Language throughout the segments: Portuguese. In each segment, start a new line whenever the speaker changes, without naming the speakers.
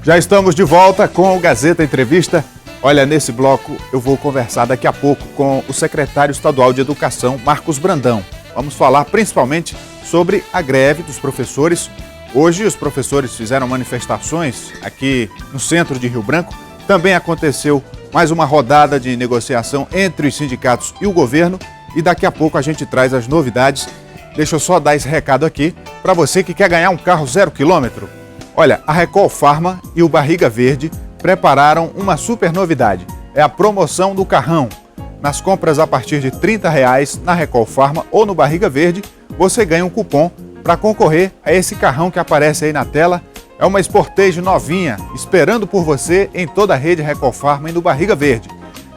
Já estamos de volta com o Gazeta Entrevista. Olha, nesse bloco eu vou conversar daqui a pouco com o secretário estadual de Educação, Marcos Brandão. Vamos falar principalmente sobre a greve dos professores. Hoje os professores fizeram manifestações aqui no centro de Rio Branco. Também aconteceu mais uma rodada de negociação entre os sindicatos e o governo. E daqui a pouco a gente traz as novidades. Deixa eu só dar esse recado aqui para você que quer ganhar um carro 0 km. Olha, a Recol Pharma e o Barriga Verde prepararam uma super novidade. É a promoção do carrão. Nas compras a partir de R$30 na Recol Pharma ou no Barriga Verde, você ganha um cupom para concorrer a esse carrão que aparece aí na tela. É uma Sportage novinha, esperando por você em toda a rede Recol Pharma e no Barriga Verde.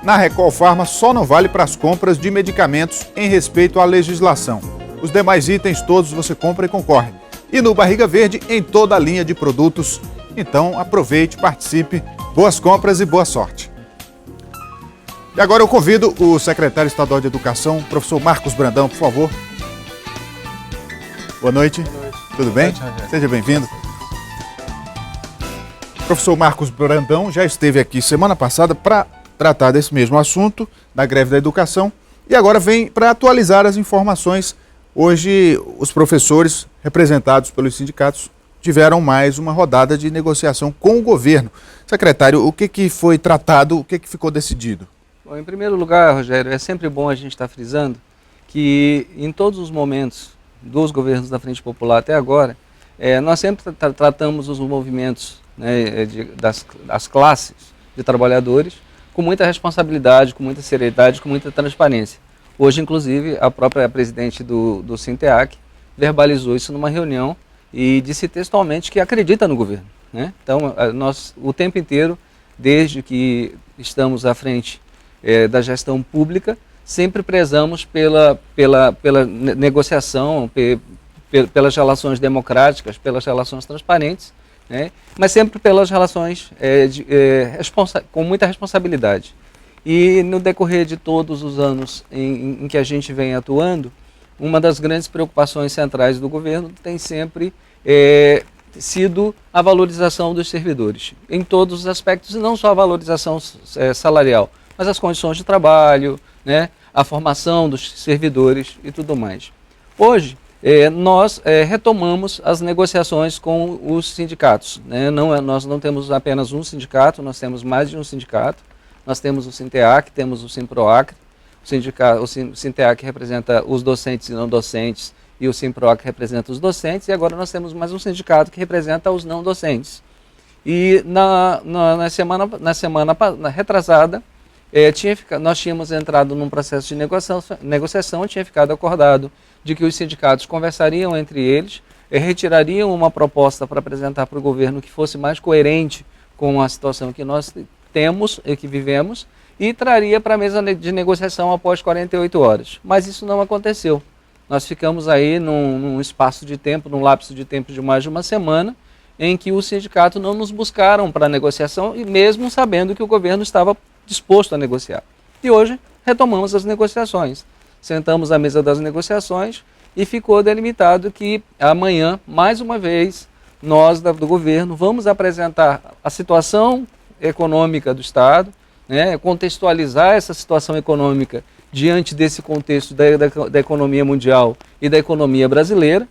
Na Recol Pharma só não vale para as compras de medicamentos em respeito à legislação. Os demais itens todos você compra e concorre. E no Barriga Verde em toda a linha de produtos. Então aproveite, participe, boas compras e boa sorte. E agora eu convido o secretário estadual de Educação, professor Marcos Brandão, por favor. Boa noite. Boa noite. Tudo bem? Boa noite, seja bem-vindo. Professor Marcos Brandão já esteve aqui semana passada para tratar desse mesmo assunto, da greve da educação, e agora vem para atualizar as informações. Hoje, os professores, representados pelos sindicatos, tiveram mais uma rodada de negociação com o governo. Secretário, o que foi tratado, o que ficou decidido?
Bom, em primeiro lugar, Rogério, é sempre bom a gente estar frisando que em todos os momentos dos governos da Frente Popular até agora, nós sempre tratamos os movimentos, né, das classes de trabalhadores com muita responsabilidade, com muita seriedade, com muita transparência. Hoje, inclusive, a própria presidente do Sinteac verbalizou isso numa reunião e disse textualmente que acredita no governo, né? Então, nós, o tempo inteiro, desde que estamos à frente da gestão pública, sempre prezamos pela negociação, pelas relações democráticas, pelas relações transparentes, né? Mas sempre pelas relações com muita responsabilidade. E no decorrer de todos os anos em que a gente vem atuando, uma das grandes preocupações centrais do governo tem sempre sido a valorização dos servidores, em todos os aspectos, e não só a valorização salarial, mas as condições de trabalho, né, a formação dos servidores e tudo mais. Hoje, nós retomamos as negociações com os sindicatos, né? Nós não temos apenas um sindicato, nós temos mais de um sindicato. Nós temos o Sinteac, temos o Simproac. O Sinteac representa os docentes e não docentes, e o Simproac representa os docentes, e agora nós temos mais um sindicato que representa os não docentes. E na semana retrasada, nós tínhamos entrado num processo de negociação, tinha ficado acordado de que os sindicatos conversariam entre eles, retirariam uma proposta para apresentar para o governo que fosse mais coerente com a situação que nós temos e que vivemos, e traria para a mesa de negociação após 48 horas. Mas isso não aconteceu. Nós ficamos aí num espaço de tempo, num lapso de tempo de mais de uma semana, em que o sindicato não nos buscaram para a negociação, e mesmo sabendo que o governo estava disposto a negociar. E hoje retomamos as negociações. Sentamos à mesa das negociações e ficou delimitado que amanhã, mais uma vez, nós do governo vamos apresentar a situação econômica do Estado, né, contextualizar essa situação econômica diante desse contexto da economia mundial e da economia brasileira,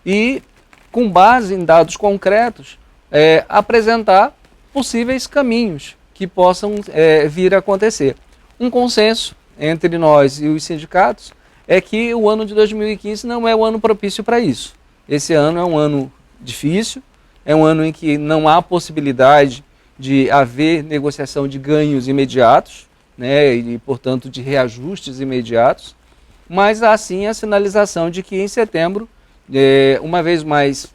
e, com base em dados concretos, apresentar possíveis caminhos que possam vir a acontecer. Um consenso entre nós e os sindicatos é que o ano de 2015 não é o ano propício para isso. Esse ano é um ano difícil, é um ano em que não há possibilidade de haver negociação de ganhos imediatos, né, e, portanto, de reajustes imediatos, mas há sim a sinalização de que em setembro, uma vez mais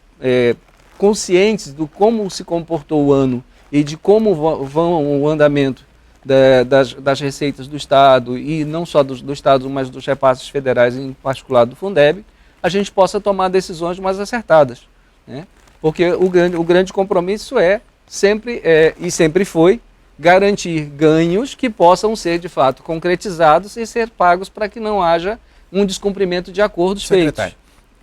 conscientes do como se comportou o ano e de como vão o andamento das receitas do Estado, e não só do Estado, mas dos repasses federais, em particular do Fundeb, a gente possa tomar decisões mais acertadas, né? Porque o grande compromisso sempre foi garantir ganhos que possam ser de fato concretizados e ser pagos para que não haja um descumprimento de acordos feitos.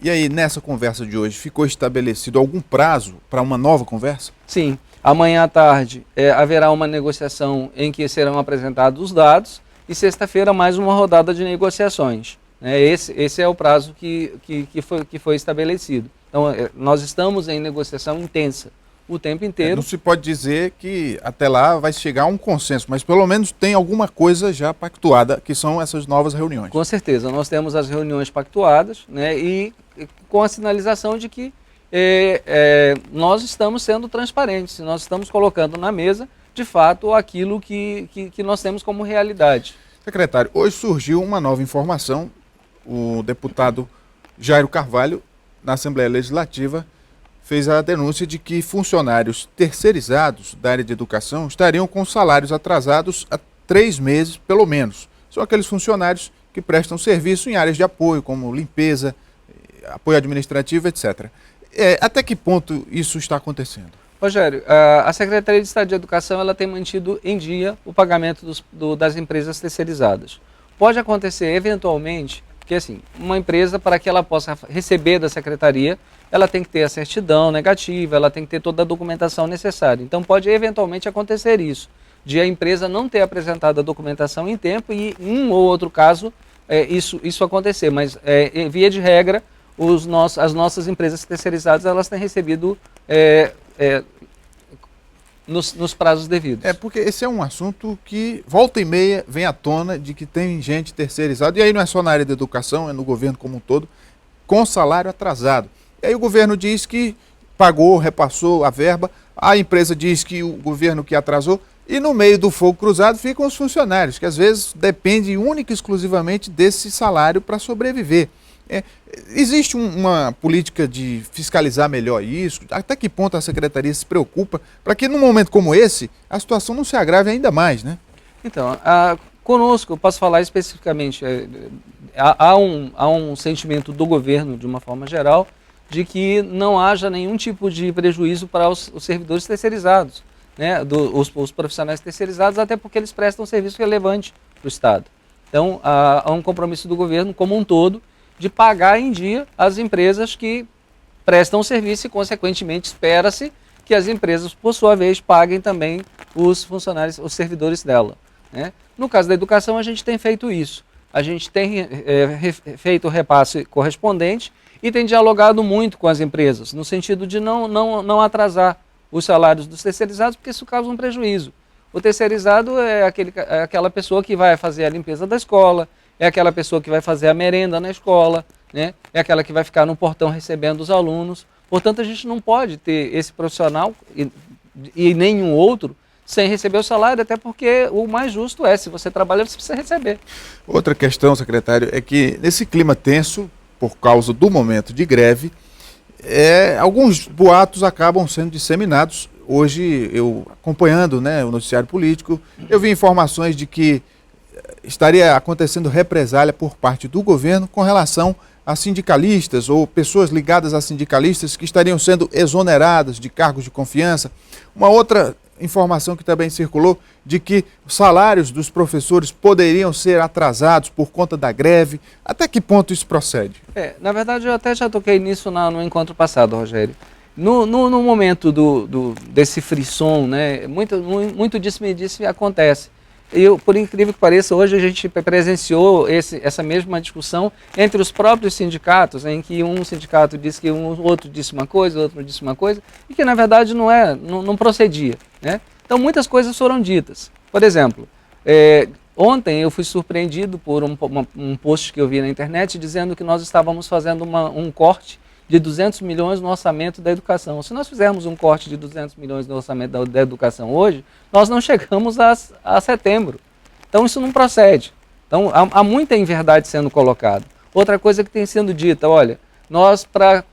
E aí, nessa conversa de hoje, ficou estabelecido algum prazo para uma nova conversa?
Sim. Amanhã à tarde haverá uma negociação em que serão apresentados os dados e sexta-feira mais uma rodada de negociações. Esse é o prazo que foi estabelecido. Então, nós estamos em negociação intensa o tempo inteiro.
Não se pode dizer que até lá vai chegar a um consenso, mas pelo menos tem alguma coisa já pactuada, que são essas novas reuniões.
Com certeza, nós temos as reuniões pactuadas, né, e com a sinalização de que nós estamos sendo transparentes, nós estamos colocando na mesa, de fato, aquilo que nós temos como realidade.
Secretário, hoje surgiu uma nova informação. O deputado Jairo Carvalho, na Assembleia Legislativa, fez a denúncia de que funcionários terceirizados da área de educação estariam com salários atrasados há 3 meses, pelo menos. São aqueles funcionários que prestam serviço em áreas de apoio, como limpeza, apoio administrativo, etc. Até que ponto isso está acontecendo?
Rogério, a Secretaria de Estado de Educação ela tem mantido em dia o pagamento das empresas terceirizadas. Pode acontecer, eventualmente, que assim, uma empresa, para que ela possa receber da Secretaria, ela tem que ter a certidão negativa, ela tem que ter toda a documentação necessária. Então pode eventualmente acontecer isso, de a empresa não ter apresentado a documentação em tempo e em um ou outro caso isso acontecer. Mas via de regra, as nossas empresas terceirizadas elas têm recebido nos prazos devidos.
Porque esse é um assunto que volta e meia vem à tona de que tem gente terceirizada, e aí não é só na área da educação, é no governo como um todo, com salário atrasado. E aí o governo diz que pagou, repassou a verba, a empresa diz que o governo que atrasou, e no meio do fogo cruzado ficam os funcionários, que às vezes dependem única e exclusivamente desse salário para sobreviver. Existe uma política de fiscalizar melhor isso? Até que ponto a Secretaria se preocupa para que num momento como esse a situação não se agrave ainda mais, né?
Então, conosco, eu posso falar especificamente, há um sentimento do governo, de uma forma geral, de que não haja nenhum tipo de prejuízo para os servidores terceirizados, né? Os profissionais terceirizados, até porque eles prestam um serviço relevante para o Estado. Então, há um compromisso do governo como um todo de pagar em dia as empresas que prestam serviço e, consequentemente, espera-se que as empresas, por sua vez, paguem também os funcionários, os servidores dela, né? No caso da educação, a gente tem feito isso. A gente tem feito o repasse correspondente e tem dialogado muito com as empresas, no sentido de não atrasar os salários dos terceirizados, porque isso causa um prejuízo. O terceirizado é aquela pessoa que vai fazer a limpeza da escola, é aquela pessoa que vai fazer a merenda na escola, né? É aquela que vai ficar no portão recebendo os alunos. Portanto, a gente não pode ter esse profissional e nenhum outro sem receber o salário, até porque o mais justo se você trabalha, você precisa receber.
Outra questão, secretário, é que nesse clima tenso, por causa do momento de greve, alguns boatos acabam sendo disseminados. Hoje, eu acompanhando, né, o noticiário político, eu vi informações de que estaria acontecendo represália por parte do governo com relação a sindicalistas ou pessoas ligadas a sindicalistas que estariam sendo exoneradas de cargos de confiança. Uma outra informação que também circulou de que os salários dos professores poderiam ser atrasados por conta da greve. Até que ponto isso procede?
Na verdade, eu até já toquei nisso no encontro passado, Rogério. No momento desse frisson, né, muito disse-me-disse acontece. Por incrível que pareça, hoje a gente presenciou essa mesma discussão entre os próprios sindicatos, em que um sindicato disse que outro disse uma coisa, outro disse uma coisa, e que na verdade não procedia, né? Então muitas coisas foram ditas. Por exemplo, ontem eu fui surpreendido por um post que eu vi na internet dizendo que nós estávamos fazendo um corte de 200 milhões no orçamento da educação. Se nós fizermos um corte de 200 milhões no orçamento da educação hoje, nós não chegamos a setembro. Então isso não procede. Então há muita inverdade sendo colocada. Outra coisa que tem sendo dita, olha, nós para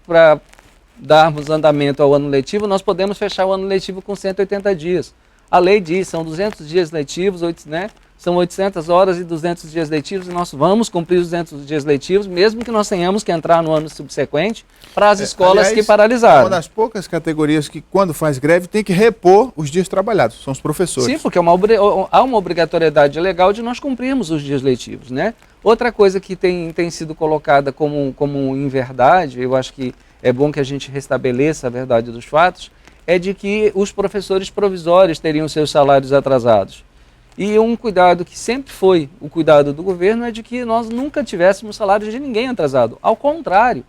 darmos andamento ao ano letivo, nós podemos fechar o ano letivo com 180 dias. A lei diz, são 200 dias letivos, né? São 800 horas e 200 dias letivos, e nós vamos cumprir os 200 dias letivos, mesmo que nós tenhamos que entrar no ano subsequente para as escolas que paralisaram.
É uma das poucas categorias que, quando faz greve, tem que repor os dias trabalhados, são os professores.
Sim, porque há uma obrigatoriedade legal de nós cumprirmos os dias letivos, né? Outra coisa que tem sido colocada como inverdade, eu acho que é bom que a gente restabeleça a verdade dos fatos, é de que os professores provisórios teriam seus salários atrasados. E um cuidado que sempre foi o cuidado do governo é de que nós nunca tivéssemos salário de ninguém atrasado. Ao contrário,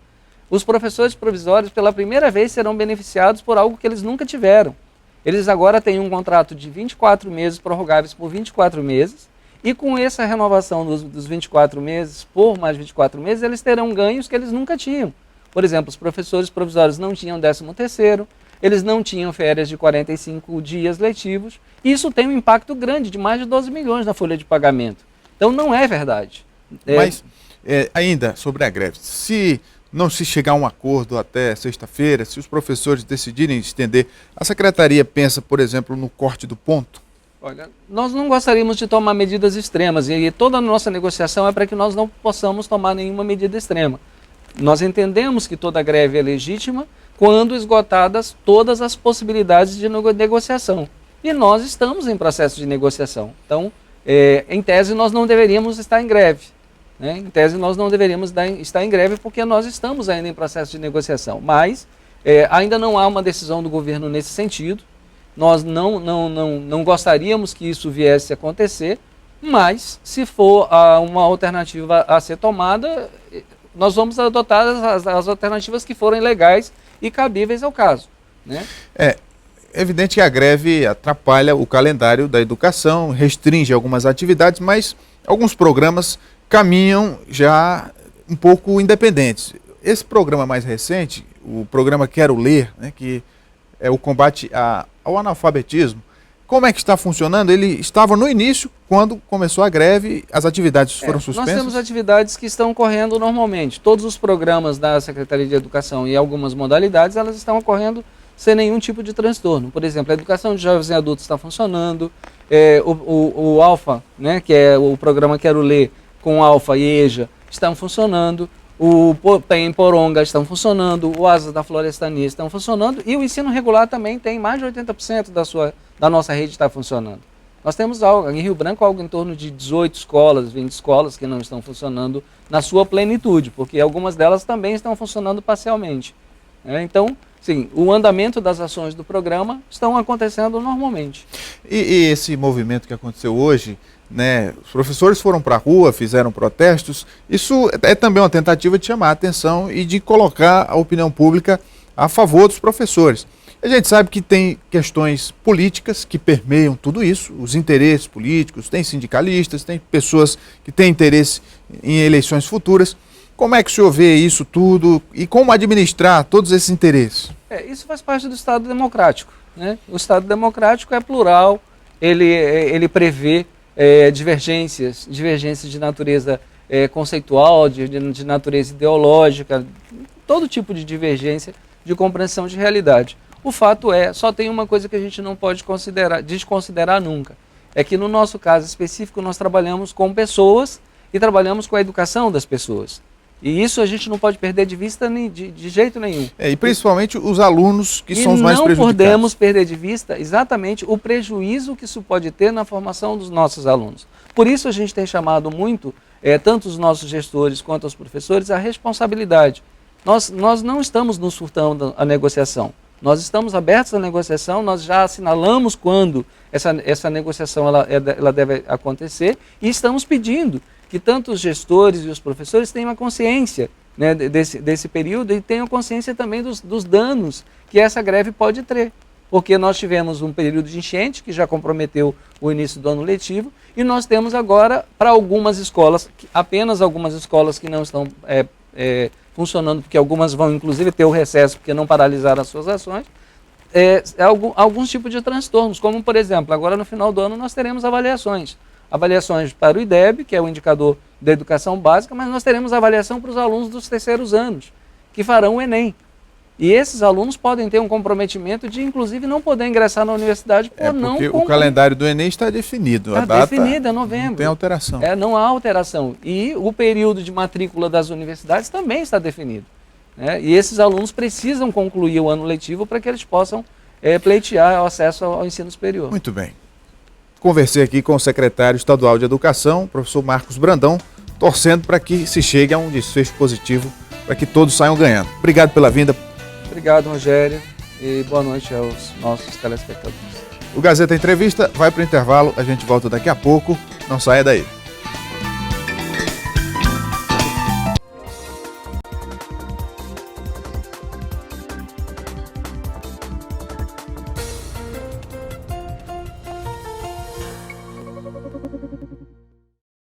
os professores provisórios pela primeira vez serão beneficiados por algo que eles nunca tiveram. Eles agora têm um contrato de 24 meses prorrogáveis por 24 meses e com essa renovação dos 24 meses por mais 24 meses, eles terão ganhos que eles nunca tinham. Por exemplo, os professores provisórios não tinham 13º, eles não tinham férias de 45 dias letivos, e isso tem um impacto grande, de mais de 12 milhões na folha de pagamento. Então não é verdade.
Mas, ainda sobre a greve, se não se chegar a um acordo até sexta-feira, se os professores decidirem estender, a secretaria pensa, por exemplo, no corte do ponto?
Olha, nós não gostaríamos de tomar medidas extremas, e toda a nossa negociação é para que nós não possamos tomar nenhuma medida extrema. Nós entendemos que toda greve é legítima quando esgotadas todas as possibilidades de negociação. E nós estamos em processo de negociação. Então, em tese, nós não deveríamos estar em greve. Né? Em tese, nós não deveríamos estar em greve porque nós estamos ainda em processo de negociação. Mas ainda não há uma decisão do governo nesse sentido. Nós não gostaríamos que isso viesse a acontecer, mas se for uma alternativa a ser tomada, nós vamos adotar as alternativas que forem legais e cabíveis ao caso. Né?
É evidente que a greve atrapalha o calendário da educação, restringe algumas atividades, mas alguns programas caminham já um pouco independentes. Esse programa mais recente, o programa Quero Ler, né, que é o combate ao analfabetismo, como é que está funcionando? Ele estava no início, quando começou a greve, as atividades foram suspensas?
Nós temos atividades que estão ocorrendo normalmente. Todos os programas da Secretaria de Educação e algumas modalidades, elas estão ocorrendo sem nenhum tipo de transtorno. Por exemplo, a educação de jovens e adultos está funcionando, o Alfa, né, que é o programa Quero Ler, com Alfa e EJA, estão funcionando, o PEN Poronga estão funcionando, o Asas da Florestania estão funcionando, e o ensino regular também tem mais de 80% da nossa rede está funcionando. Nós temos algo, em Rio Branco, algo em torno de 18 escolas, 20 escolas que não estão funcionando na sua plenitude, porque algumas delas também estão funcionando parcialmente. Então, sim, o andamento das ações do programa estão acontecendo normalmente.
E esse movimento que aconteceu hoje, né, os professores foram para a rua, fizeram protestos, isso é também uma tentativa de chamar a atenção e de colocar a opinião pública a favor dos professores. A gente sabe que tem questões políticas que permeiam tudo isso, os interesses políticos, tem sindicalistas, tem pessoas que têm interesse em eleições futuras. Como é que o senhor vê isso tudo e como administrar todos esses interesses?
Isso faz parte do Estado democrático. Né? O Estado democrático é plural, ele prevê divergências de natureza conceitual, de natureza ideológica, todo tipo de divergência de compreensão de realidade. O fato só tem uma coisa que a gente não pode desconsiderar nunca, é que no nosso caso específico nós trabalhamos com pessoas e trabalhamos com a educação das pessoas. E isso a gente não pode perder de vista de jeito nenhum.
E principalmente os alunos que são os mais prejudicados.
E não podemos perder de vista exatamente o prejuízo que isso pode ter na formação dos nossos alunos. Por isso a gente tem chamado muito, tanto os nossos gestores quanto os professores, a responsabilidade. Nós não estamos nos furtando a negociação. Nós estamos abertos à negociação, nós já assinalamos quando essa negociação ela deve acontecer e estamos pedindo que tanto os gestores e os professores tenham a consciência, né, desse período e tenham consciência também dos danos que essa greve pode ter. Porque nós tivemos um período de enchente que já comprometeu o início do ano letivo e nós temos agora para algumas escolas, apenas algumas escolas que não estão funcionando, porque algumas vão inclusive ter o recesso porque não paralisaram as suas ações, alguns tipos de transtornos, como por exemplo, agora no final do ano nós teremos avaliações para o IDEB, que é o indicador da educação básica, mas nós teremos avaliação para os alunos dos terceiros anos, que farão o Enem. E esses alunos podem ter um comprometimento de, inclusive, não poder ingressar na universidade por não...
Porque o calendário do Enem está definido.
Está definido, é novembro.
Não tem alteração.
Não há alteração. E o período de matrícula das universidades também está definido. E esses alunos precisam concluir o ano letivo para que eles possam pleitear o acesso ao ensino superior.
Muito bem. Conversei aqui com o secretário estadual de Educação, professor Marcos Brandão, torcendo para que se chegue a um desfecho positivo, para que todos saiam ganhando. Obrigado pela vinda.
Obrigado, Rogério. e boa noite aos nossos telespectadores.
O Gazeta Entrevista vai para o intervalo, a gente volta daqui a pouco, não saia daí.